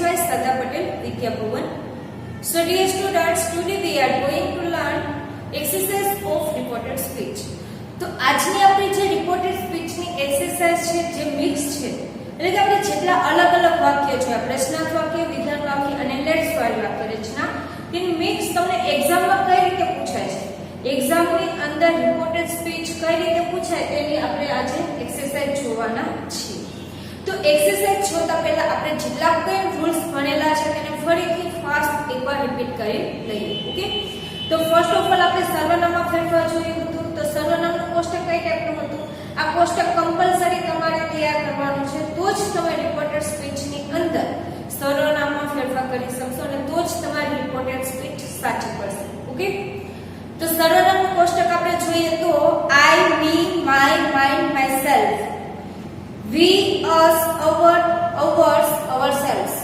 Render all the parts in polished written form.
by Sada Patel Vidya Bhavan. So dear students, today we are going to learn exercise of reported speech. તો આજની આપણી જે reported speech ની exercise છે જે મિક્સ છે, એટલે કે આપણે જેટલા અલગ અલગ વાક્ય છે, પ્રશ્નાર્થ વાક્ય, વિધાન વાક્ય અને લેટ્સ વાળી વાક્ય રચના, તેની મિક્સ તમને એક્ઝામમાં કઈ રીતે પૂછાય છે, એક્ઝામની અંદર રિપોર્ટેડ સ્પીચ કઈ રીતે પૂછાય તેની આપણે આજે એક્સરસાઇઝ જોવાના છીએ. તો એક્સરસાઇઝ જોતા પહેલા આપણે જેટલા પણ રૂલ્સ ભણેલા છે તેને ફરીથી ફાસ્ટ એકવાર રિપીટ કરી લઈએ. ઓકે, તો ફર્સ્ટ ઓફ ઓલ આપણે સર્વનામમાં ફેરફાર જોયું હતું. તો સર્વનામનું કોષ્ટક કઈ ટાઈપનું હતું? આ કોષ્ટક કમ્પલસરી તમારે તૈયાર કરવાનું છે, તો જ તમે રિપોર્ટેડ સ્પીચની અંદર સર્વનામમાં ફેરફાર કરી શકશો અને તો જ તમારી રિપોર્ટેડ સ્પીચ સાચી પડશે. ઓકે, તો સર્વનામનું કોષ્ટક આપણે જોઈએ તો I, me, my, mine, myself, we, us, our, ours, ourselves,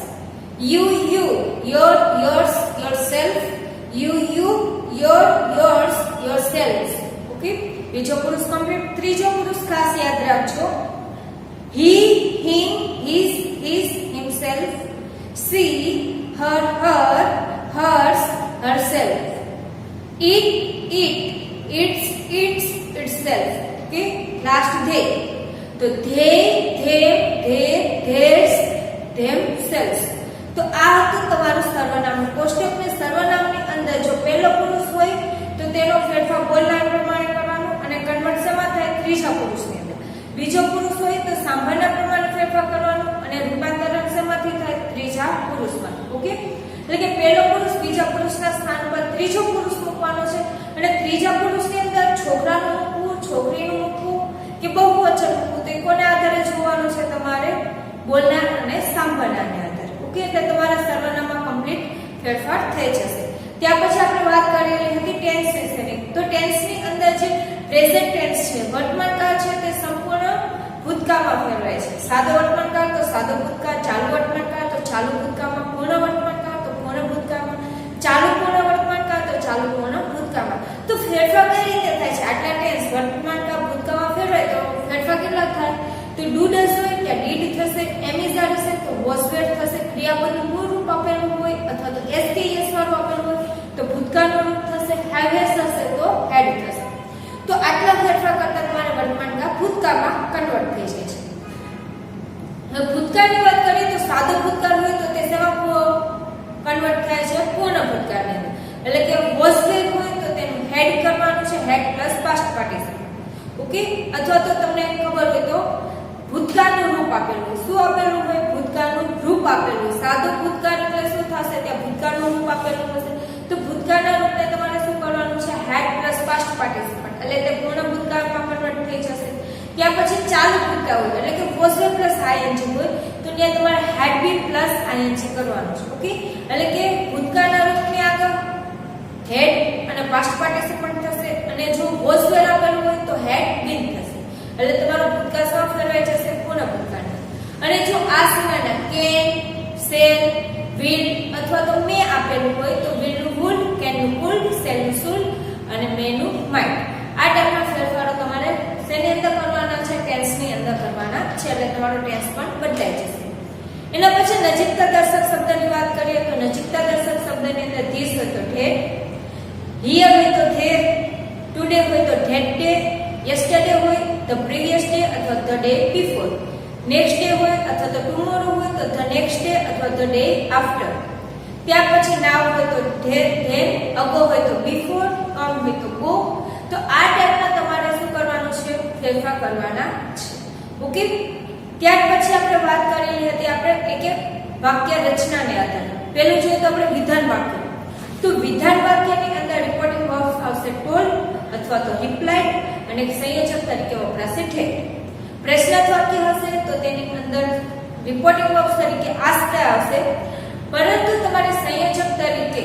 you, your, yours, yourself, you, your, yours, yourselves. Okay, બીજો પુરુષ કમ્પ્લીટ. ત્રીજો પુરુષ ખાસ યાદ રાખજો, he, him, his, himself, she, her, hers, herself, it, its, itself. Okay, last they. તો they, them, theirs, themselves. તો આ હતું તમારું સર્વનામનું કોષ્ટક. ને સર્વનામની અંદર જો પહેલો પુરુષ હોય તો તેનો ફેરફાર બોલનાર પ્રમાણે કરવાનો અને કન્વર્ટ શેમાં થાય? ત્રીજા પુરુષની અંદર. બીજો પુરુષ હોય તો સાંભળનાર પ્રમાણે ફેરફાર કરવાનો અને રૂપાંતરણ શેમાંથી થાય? ત્રીજા પુરુષમાં. ઓકે, એટલે કે પહેલો પુરુષ બીજા પુરુષના સ્થાન પર ત્રીજો પુરુષ મૂકવાનો છે અને ત્રીજા પુરુષની અંદર છોકરાનું મૂકવું, છોકરીનું મૂકવું કે બહુવચન મૂકવું, તો કોને આધારે જોવાનું છે? તમારે બોલનાર અને સાંભળનારને આધારે. ઓકે, એટલે તમારા સર્વનામમાં કમ્પ્લીટ ફેરફાર થઈ જશે. ત્યાર પછી આપણે વાત કરેલી હતી ટેન્સની. તો ટેન્સની અંદર જે પ્રેઝન્ટ ટેન્સ છે, વર્તમાનકાળ છે, તે સંપૂર્ણ ભૂતકાળમાં ફેરવાય છે. સાદો વર્તમાનકાળ તો સાદો ભૂતકાળ, ચાલુ વર્તમાનકાળ તો ચાલુ ભૂતકાળમાં, પૂર્ણ વર્તમાનકાળ તો પૂર્ણ ભૂતકાળમાં, ચાલુ પૂર્ણ વર્તમાનકાળ તો ચાલુ પૂર્ણ ભૂતકાળમાં. તો ફેરફાર કઈ રીતે થાય છે? આટલા ટેન્સ વર્તમાનકાળ ભૂતકાળમાં ફેરવાય તો ફેરફાર કેટલા થાય? તો ડુ ડઝ હોય ત્યાં ડીડ થશે, એમ ઇઝ આર હશે તો વોઝ વેર થશે, ક્રિયાપદનું મૂળ રૂપ આપેલું હોય અથવા તો એસ કે એસ વાળું આપેલું હોય તો ભૂતકાળનું રૂપ થશે, હેવ હેઝ હશે તો હેડ થશે. તો આટલા ફેરફાર કરતા તમારે વર્તમાનકાળ ભૂતકાળમાં કન્વર્ટ થઈ જાય છે. હવે ભૂતકાળની વાત કરીએ તો સાદો ભૂતકાળ હોય તો તે શેમાં કન્વર્ટ થાય છે? પૂર્ણ ભૂતકાળની અંદર. એટલે કે વોઝ વેર હોય તો તેનું હેડ કરવાનું છે, had plus past participle. Okay, અથવા તો તમને ખબર હોય તો ભૂતકાળનું રૂપ આપેલું હોય. શું આપેલું હોય? ભૂતકાળનું રૂપ આપેલું હોય. સાદો ભૂતકાળ એટલે શું થશે? ત્યાં ભૂતકાળનું રૂપ આપેલું હશે તો ભૂતકાળના રૂપને તમારે શું કરવાનું છે? હેડ પ્લસ પાસ્ટ પાર્ટિસિપલ, એટલે તે પૂર્ણ ભૂતકાળમાં કન્વર્ટ થઈ જશે. ત્યાર પછી ચાલુ ભૂતકાળ હોય એટલે કે વોઝ વેર પ્લસ આઈએનજી હોય તો ત્યાં તમારે હેડ બીન પ્લસ આઈએનજી કરવાનું છે. ઓકે, એટલે કે ભૂતકાળના રૂપની આગળ હેડ અને પાસ્ટ પાર્ટિસિપલ થશે અને જો વોઝ વેર આપેલું હોય તો હેડ બીન થશે. એટલે તમારો ભૂતકાળ શું ફેરવાઈ જશે? પૂર્ણ ભૂતકાળ. અને જો આ સિવાયના કેન, સેલ, વિલ અથવા તો મે આપેલું હોય તો વિલ નું વુડ, કેન નું કુડ, સેલ નું શુલ અને મે નું માઇટ. આ ટાઈપના ફેરફારો તમારે શેની અંદર કરવાના છે? ટેન્સની અંદર કરવાના છે. એટલે તમારો ટેન્સ પણ બદલાઈ જશે. એના પછી નજીકતા દર્શક શબ્દની વાત કરીએ તો નજીકતા દર્શક શબ્દની અંદર ધીસ હોય તો ધેટ, હિયર હોય તો ધેર, ટુડે હોય તો ધેટ ડે, યસ્ટરડે હોય ધ પ્રીવિયસ ડે અથવા the day before, next day હોય અથવા તો ટુમોરો હોય તો ધ નેક્સ્ટ ડે અથવા ધ ડે આફ્ટર. ત્યાર પછી નાવ હોય તો ધેર, ધેન, અગો હોય તો બિફોર, કમ હોય તો ગો. તો આ ટાઈપના તમારે શું કરવાનું છે? ફેરફાર કરવાના છે. ઓકે, ત્યાર પછી આપણે વાત કરેલી હતી આપણે એક વાક્ય રચનાને આધારે. પહેલું જોઈએ તો આપણે વિધાન વાક્ય. તો વિધાન વાક્યની અંદર રિપોર્ટિંગ વર્બ્સ આવશે ટોલ્ડ અથવા તો રિપ્લાઇડ અને સંયોજક તરીકે વપરાશે ઠેટ. પ્રશ્નાર્થ વાક્ય હશે તો તેની અંદર રિપોર્ટિંગ વર્બ્સ તરીકે આસ્તે આવશે. પરંતુ તમારે સંયોજક તરીકે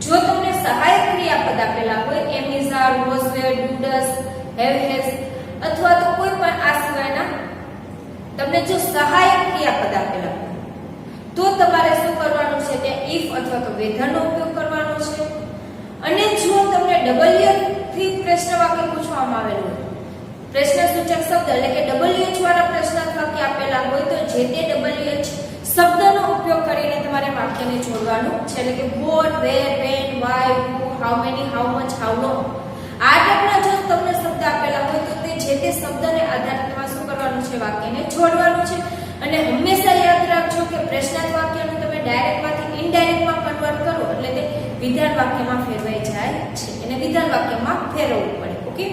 જો તમને સહાયક ક્રિયાપદ આપેલા હોય am is are, was were, do does, have has અથવા તો કોઈ પણ આ સિવાયના તમને જો સહાયક ક્રિયાપદ આપેલા હોય તો તમારે શું કરવાનું છે? ત્યાં ઇફ અથવા તો વેધરનો ઉપયોગ કરવાનો છે. અને જો તમને ડબલ્યુએચ થી પ્રશ્ન વાક્ય પૂછવામાં આવેલું હોય, પ્રશ્ન સૂચક શબ્દ એટલે કે ડબલ્યુએચ વાળા પ્રશ્નાર્થ વાક્ય આપેલા હોય તો જે તે ડબલ્યુએચ શબ્દનો ઉપયોગ કરીને તમારે વાક્યને જોડવાનું છે. એટલે કે what, where, when, why, who, how many, how much, how long. આ ટાઈપના જો તમને શબ્દ આપેલા હોય તો તે જે તે શબ્દને આધારે તમારે શું કરવાનું છે? વાક્યને જોડવાનું છે. અને હંમેશા યાદ રાખજો કે પ્રશ્નાર્થ વાક્યનું તમે ડાયરેક્ટમાંથી ઇનડાયરેક્ટમાં કન્વર્ટ કરો એટલે તે વિધાન વાક્યમાં ફેરવાઈ જાય છે. એને વિધાન વાક્યમાં ફેરવવું પડે. ઓકે.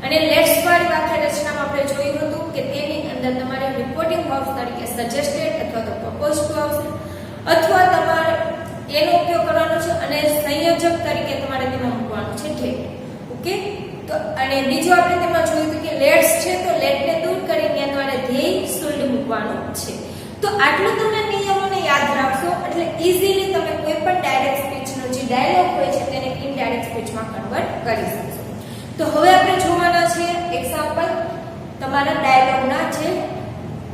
અને લેટ્સ વાળી વાક્ય રચનામાં આપણે જોયું હતું કે તેની અંદર તમારે રિપોર્ટિંગ વર્બ્સ તરીકે સજેસ્ટેડ અથવા તો પ્રપોઝ ટુ આવશે અથવા તમારે એનો ઉપયોગ કરવાનો છે અને સંયોજક તરીકે તમારે તેમાં મૂકવાનું છે ધેટ. ઓકે. તો અને બીજું આપણે તેમાં જોયું હતું કે લેટ્સ છે તો લેટને દૂર કરીને ત્યાં તમારે ધ્યેય શુલ્ડ મૂકવાનું છે. તો આટલું તમે નિયમોને યાદ રાખશો એટલે ઈઝીલી તમે કોઈ પણ ડાયરેક્ટ સ્પીચનો જે ડાયલોગ હોય છે તેને ઇનડાયરેક્ટ સ્પીચમાં કન્વર્ટ કરી શકશો. તો હવે આપણે જોવાના છે એક્ઝામ્પલ તમારા ડાયલોગના જે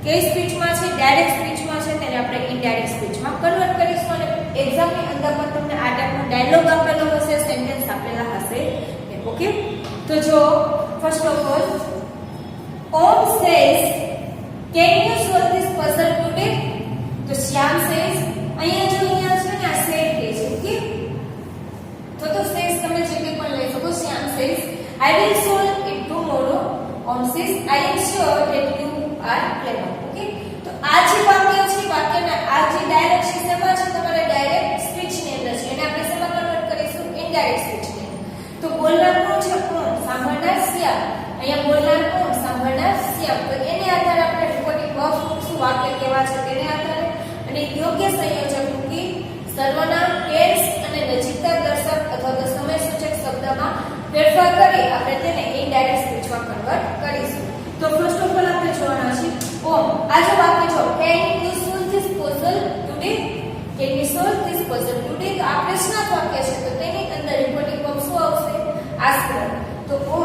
કઈ સ્પીચમાં છે ડાયરેક્ટ સ્પીચમાં છે તેને આપણે ઇનડાયરેક્ટ સ્પીચમાં કન્વર્ટ કરીશું. અને એક્ઝામની અંદર પણ તમને આ ટાઈપનો ડાયલોગ આપેલો હશે, સેન્ટેન્સ આપેલા હશે. ઓકે. તો જો first of all Om says can you solve this puzzle today? તો શ્યામ says અહીંયા જો અહીંયા છે ને આ said કે છે. ઓકે. તો says તમે જે કંઈ પણ લઈ શકો. શ્યામ says I will solve it tomorrow. Om says I am sure that you are clever. Okay. તો આ જે વાક્ય છે વાક્યના આ જે ડાયરેક્ટ છે તેમાં છે તમારે ડાયરેક્ટ સ્પીચ ની અંદર છે એને આપણે શેમાં કન્વર્ટ કરીશું? ઇનડાયરેક્ટ સ્પીચ ની. તો બોલનાર કોણ છે? ઓમ. સાંભળનાર શ્યામ. અહીંયા બોલનાર કોણ? સાંભળનાર શ્યામ. તો એને આધારે આપણે રિપોર્ટિંગ વર્બ્સ મૂકશું વાક્ય કેવા છે તેને આધારે અને યોગ્ય સંયોજક મૂકી સર્વનામ, ટેન્સ અને નજીકતા દર્શક અથવા તો સમય સૂચક શબ્દમાં ફેરફાર કરી આપણે તેને ઇનડાયરેક્ટ સ્પીચમાં કન્વર્ટ કરીશું. તો ફર્સ્ટ ઓફ ઓલ આપણે જોવાના છે ઓમ. આ જો વાક્ય જો can you solve this puzzle today? Can you solve this puzzle today? તો આ પ્રશ્નાર્થ વાક્ય છે તો તેની અંદર રિપોર્ટિંગ વર્બ શું આવશે? આસ્કર. તો ઓમ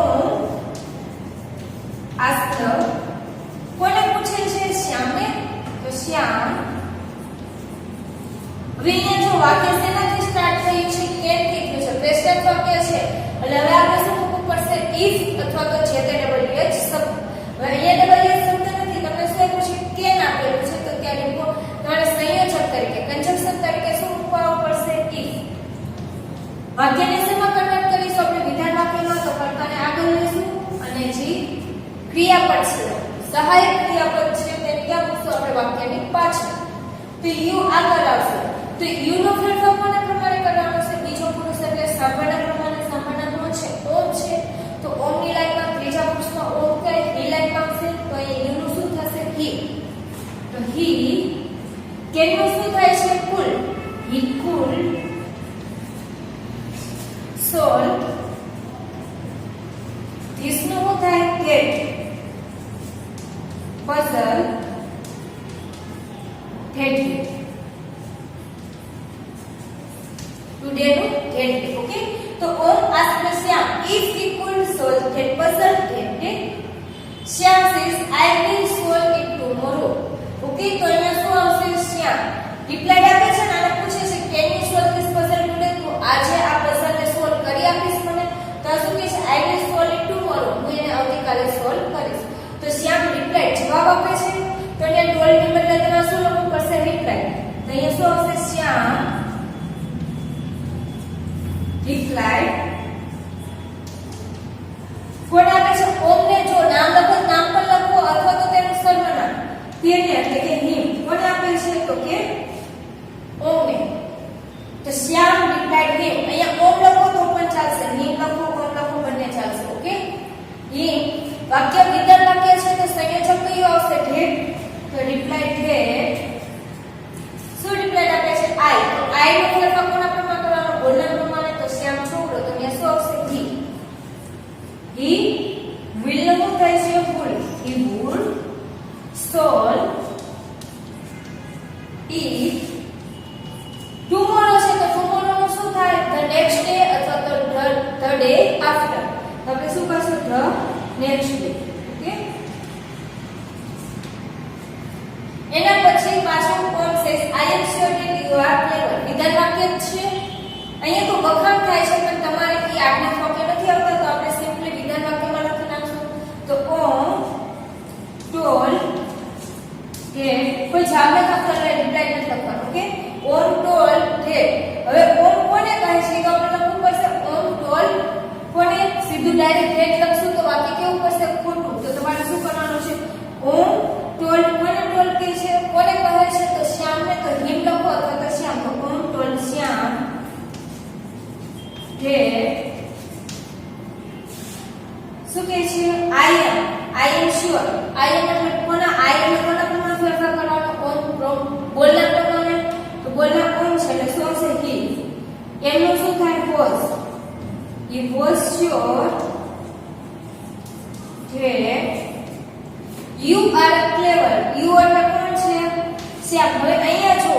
આસ્કર કોને પૂછે છે? શ્યામને. તો શ્યામ. હવે અહીંયા જો વાક્ય શેનાથી સ્ટાર્ટ થયું છે? કેન થી થયું છે. પ્રશ્નાર્થ વાક્ય છે એટલે હવે આપણે શું મૂકવું પડશે? if અથવા તો જે તે ડબલ એચ શબ્દ. હવે અહીંયા ડબલ એચ શબ્દ નથી તમને શું આપ્યું છે? કેન આપેલું છે તો ત્યાં તમારે સંયોજક તરીકે કંજક્શન તરીકે શું મૂકવું પડશે? if. વાક્યને શેમાં કન્વર્ટ કરીશું? આપણે વિધાન વાક્યમાં તો કર્તાને આગળ લઈશું અને જે ક્રિયાપદ છે સહાયક ક્રિયાપદ છે તેને ક્યાં મૂકશું? આપણે વાક્યની પાછળ. તો યુ આગળ આવશે. તો યુ નો ફેરફાર કોના પ્રમાણે કરવાનો છે? બીજો પુરુષ એટલે સાંભળના પ્રમાણે. સાંભળના કોણ છે? ઓમ છે. તો ઓમ ની લાઈનમાં ત્રીજા પુરુષમાં ઓમ કઈ હી લાઈનમાં આવશે તો અહીં યુ નું શું થશે? હી. તો હી. કેન નું શું થાય છે? કુલ. હી કુલ solve this નું શું થાય? get puzzle that today નું that. ઓકે. તો ઓમ asked Shyam if he could solve that puzzle that day. Shyam says I will solve it tomorrow. Okay. તો અહીંયા શું આવશે? શ્યામ રિપ્લાય આપે છે ને આને પૂછે છે can you solve this puzzle today? તો આજે આ puzzle ને સોલ્વ કરી આપીશ મને? તો શું કહે છે? I will solve it tomorrow. હું એને આવતીકાલે સોલ્વ કરીશ. તો શ્યામ રિપ્લાય જવાબ આપે છે તો એને ટોલ્ડ ની બદલે તમારે શું લખવું પડશે? રિપ્લાય. તો અહીંયા શું આવશે? શ્યામ રિપ્લાય. કોણ આપે છે? ઓમ ને. જો નામ લખો નામ પણ લખો અથવા તો તેનું સર્વનામ તેને એટલે કે હિમ. કોણ આપે છે? તો કે ઓમ ને. તો શ્યામ રિપ્લાઇડ હિમ. અહીંયા ઓમ લખો તો પણ ચાલશે, હિમ લખો ઓમ લખો બંને ચાલશે. ઓકે. હિમ વાક્ય વિધાન વાક્ય છે તો સંયોજક કયું આવશે? ધેટ. તો રિપ્લાઇડ ધેટ. શું રિપ્લાઇડ આપે છે? આઈ. તો આઈ નો ફેરફાર કોના પ્રમાણે કરવાનો? બોલના પ્રમાણે. તો શ્યામ છોકરો તો અહીંયા શું આવશે? હી. હી will નો થાય છે? would. He would solve it tomorrow છે તો tomorrow નું શું થાય? the next day અથવા તો the day after. તો આપણે શું કરશું? the next day. ઓકે. એના પછી પાછું કોણ says I am sure that you are clever. વિધાન વાક્ય છે. અહીંયા તો વખાણ થાય છે પણ તમારે એ આજ્ઞા વાક્ય નથી આવતા તો આપણે સિમ્પલી વિધાન વાક્યમાં લખી નાખશું. તો ઓમ told કે કોઈ જવાબ નથી આપતા રિપ્લાય નથી લખવાનું. ઓકે. ઓમ ડાયરેક્ટ ધેટ લખશું તો વાક્ય કેવું પડશે? ખોટું. તો તમારે શું કરવાનું છે? ઓમ ટોલ્ડ, કોને ટોલ્ડ કહે છે? કોને કહે છે? તો શ્યામને. તો હિમ લખો અથવા તો શ્યામ. તો ઓમ ટોલ્ડ શ્યામ ધેટ, શું કહે છે? આઈ એમ શ્યોર. આઈ એમ એટલે કોના? આઈ એમ કોના પ્રમાણે ફેરફાર કરવાનો? ઓન બોલના પ્રમાણે. તો બોલના ઓન છે એટલે શું આવશે? હી. એમનું શું થાય? Was. He was sure that you are clever. You એટલે કોણ છે? શ્યામ. હવે અહીંયા જો,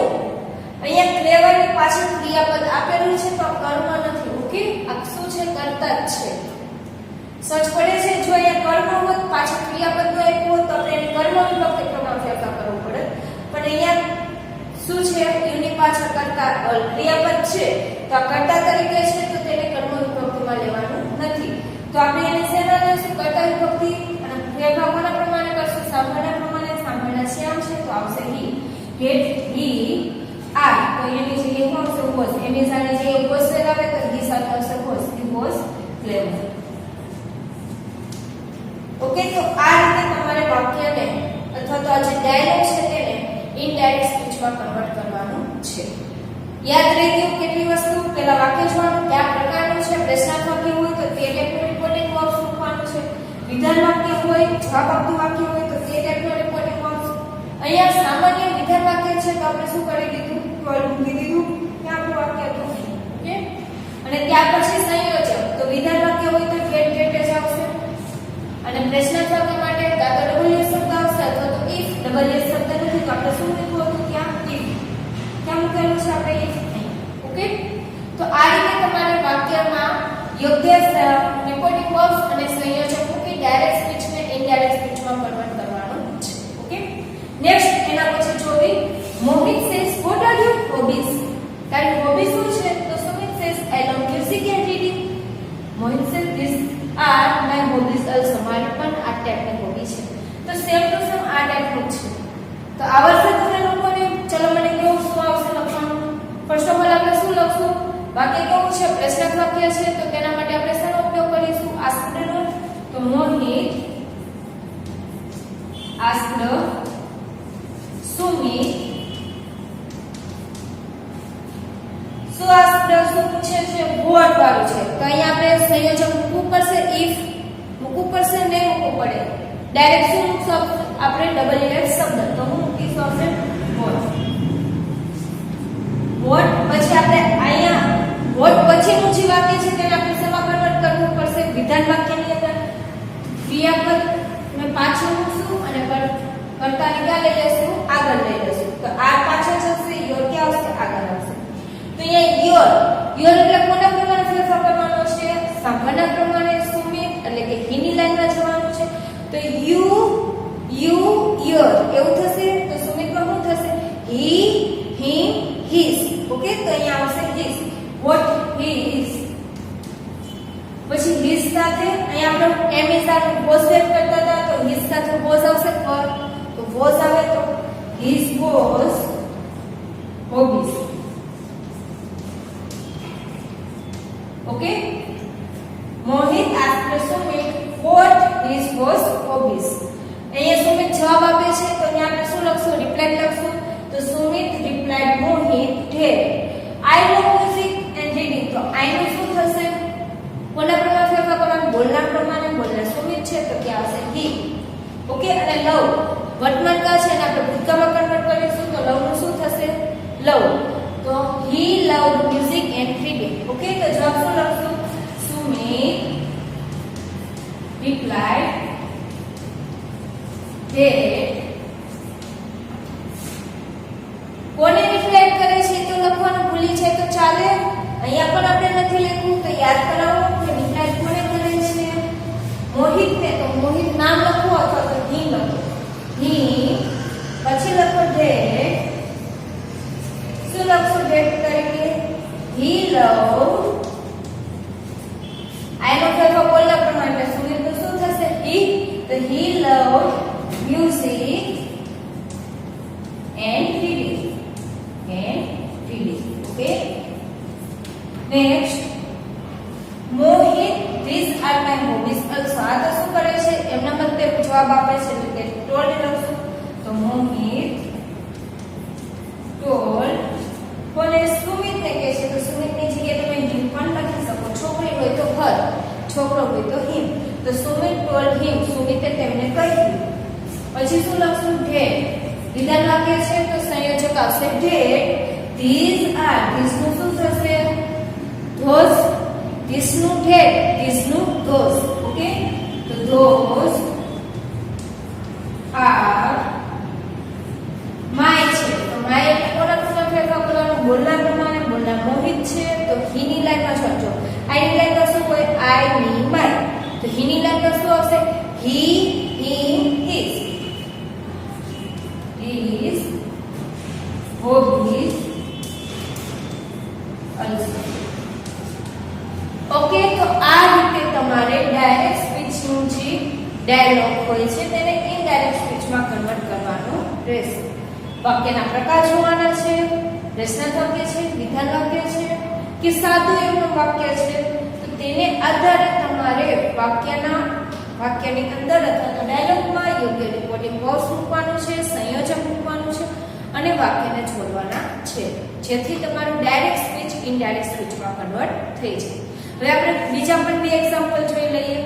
અહીંયા ક્લેવર ની પાછળ ક્રિયાપદ આપેલું છે તો કર્મ નથી. ઓકે, આ શું છે? કર્તા જ છે. સચ પડે છે. જો અહીંયા કર્મ હોત પાછળ ક્રિયાપદ નો આપ્યો હોત તો આપણે કર્મ વિભક્તિ ક્રમમાં ફેરફાર કરવો પડે. પણ અહીંયા શું છે? યુની પાછળ કર્તા ક્રિયાપદ છે તો આ કર્તા તરીકે છે તો તેને કર્મ વિભક્તિમાં લેવાનું નથી. તો આપણે એને શેના લેશું? કર્તા વિભક્તિ. અને ફેરફાર કોના પ્રમાણે કરશું? સાંભળના પ્રમાણે. સાંભળના શ્યામ છે તો આવશે હી. That he R. તો એની જગ્યાએ કોણ છે? વોઝ. એની સાથે જે વોઝ લગાવે તો હી સાથે આવશે was. He was clever. Okay, તો આ રીતે તમારે વાક્યને અથવા તો આ જે ડાયલોગ છે તેને ઇનડાયરેક્ટ સ્પીચમાં કન્વર્ટ કરવાનું છે. યાદ રહી ગયું કેટલી વસ્તુ? પહેલા વાક્ય જોવાનું, કયા પ્રકારનું છે. પ્રશ્નાર્થ વાક્ય હોય તો તે ટાઈપનું રિપોર્ટિંગ વર્બ્સ મૂકવાનું છે. વિધાન વાક્ય હોય, જવાબ આપતું વાક્ય હોય તો તે ટાઈપનું રિપોર્ટિંગ વર્બ્સ. અહીંયા સામાન્ય વિધાન વાક્ય છે તો આપણે શું કરી દીધું? મૂકી દીધું. ત્યાં આપણું વાક્ય હતું. ઓકે, અને ત્યાર પછી સંયોજક. તો વિધાન વાક્ય હોય તો ગેટ ગેટ જ આવશે. અને પ્રશ્નાર્થ વાક્ય માટે કાં તો ડબલ શબ્દ આવશે અથવા તો ઇફ. ડબલ શબ્દ નથી તો આપણે શું મૂકવું હતું? ત્યાં ઇફ. ક્યાં મૂકેલું છે આપણે? ઇફ. ઓકે, તો આ રીતે તમારે વાક્યમાં યોગ્ય રિપોર્ટિંગ વર્બ્સ અને સંયોજક મૂકી ડાયરેક્ટ સ્પીચને ઇનડાયરેક્ટ સ્પીચમાં કન્વર્ટ કરવાનું છે. ઓકે, નેક્સ્ટ એના પછી જોવી. Mohit says what are your hobbies? તારી હોબી શું છે? તો Sumit says I love music and reading. Mohit says these are my hobbies also. મારી પણ આ ટાઈપની હોબી છે. તો સેમ ટુ સેમ આ ટાઈપનું છે. તો આવડશે તમને લોકોને? ચલો મને કેવું શું આવશે લખવાનું? ફર્સ્ટ ઓફ ઓલ આપણે શું લખશું? વાક્ય કેવું છે? પ્રશ્નાર્થ વાક્ય છે તો તેના માટે આપણે શેનો ઉપયોગ કરીશું? આસ્કનો. તો મોહિત આસ્કડ સુમિત. શું આસ્કડ શું પૂછે છે? વોટ વાળું છે તો અહીંયા આપણે સંયોજક મૂકવું પડશે. ઇફ મૂકવું પડશે, નહીં મૂકવું પડે. ડાયરેક્ટ શું મૂકશું આપણે? ડબલ એફ શબ્દ. તો હું મૂકીશું આપણે વોટ. વોટ પછી આપણે અહીંયા વોટ પછીનું જે વાક્ય છે તેને આપણે શેમાં કન્વર્ટ કરવું પડશે? વિધાન વાક્યની અંદર ક્રિયાપદ ને પાછળ મૂકશું અને કર્તાને ક્યાં લઈ લેશું? આગળ લઈ લેશું. તો આ પાછળ જશે, યોર ક્યાં આવશે? આગળ આવશે. તો અહીંયા યોર એટલે કોના પ્રમાણે ફેરફાર કરવાનો છે? સાંભળના પ્રમાણે. સુમિત એટલે કે હીની લાઈનમાં જવાનું છે. તો યુ યોર એવું થશે. તો સુમિતમાં શું થશે? હી હિમ હિઝ. ઓકે, તો અહીંયા આવશે હિઝ. What he is. પછી હિઝ સાથે અહીંયા આપણે એમ ની સાથે વોઝ સેટ કરતા હતા તો હિઝ સાથે વોઝ આવશે. પર તો વોઝ આવે તો his was hobbies. Okay, Mohit asked Sumit what his was hobbies. અહીંયા સુમિત જવાબ આપે છે તો અહીંયા આપણે શું લખશું? રિપ્લાય લખશું. તો Sumit replied Mohit that I love music and reading. તો આઈ નું શું થશે? કોના પ્રમાણે ફેરફાર કરવાનું? બોલના પ્રમાણે. બોલના સુમિત છે તો ક્યાં આવશે? હી. ઓકે, અને લવ વર્તમાન કાળ છે અને આપણે ભૂતકાળમાં કન્વર્ટ કરીશું તો લવ નું શું થશે? લવ. તો he loved music and reading. Okay, તો જવાબ શું લખશું? સુમિત replied that કોને રિફ્લેક્ટ કરે છે તો લખવાનું ભૂલી છે તો ચાલે. અહીંયા પણ આપણે નથી લખ્યું તો યાદ કરાવો કે રિફ્લેક્ટ કોને કરે છે? મોહિત ને. તો મોહિત નામ લખો અથવા તો હી લખો. હી પછી લખો ધેટ. શું લખશો ધેટ તરીકે? હી લવ. આનો ફેરફાર બોલના પ્રમાણે સુમિત તો શું થશે? હી. તો he love music and reading. Okay, next Mohit, these are my hobbies. આ તો શું કરે છે એમના બદલે જવાબ આપે છે એટલે કે ટોલ્ડ લખશું તો મોહિત ટોલ્ડ કોને સુમિતને કહે છે તો સુમિતની જગ્યાએ તમે હિમ પણ લખી શકો છોકરી હોય તો હર છોકરો હોય તો હિમ તો સુમિત ટોલ્ડ હિમ સુમિતે તેમને કહ્યું પછી શું લખશું ડેડ વિધાન વાક્ય છે તો સંયોજક આવશે ડેડ these are these નું શું થશે those this નું ડેડ this નું those ઓકે તો those are my છે તો my એટલે કોના ફેરફાર કરવાનો બોલના પ્રમાણે બોલના મોહિત છે તો he ની લાઈનમાં જોજો I ની લાઈનમાં શું હોય I me my તો he ની લાઈનમાં શું આવશે he him his hobbies also okay તો આ રીતે તમારે ડાયરેક્ટ સ્પીચ નું જે ડાયલોગ હોય છે તેને ઇનડાયરેક્ટ સ્પીચમાં કન્વર્ટ કરવાનો રહેશે વાક્યના પ્રકાર જોવાના છે પ્રશ્નાર્થ વાક્ય છે વિધાન વાક્ય છે કે સાદું એવું વાક્ય છે તો તેને આધારે તમારે વાક્યની અંદર અથવા તો ડાયલોગમાં યોગ્ય રિપોર્ટિંગ વર્બ્સ મૂકવાનું છે સંયોજક મૂકવાનું છે અને વાક્યને જોડવાના છે જેથી તમારું ડાયરેક્ટ સ્પીચ ઇનડાયરેક્ટ સ્પીચમાં કન્વર્ટ થઈ જાય હવે આપણે બીજા પણ બે એક્ઝામ્પલ જોઈ લઈએ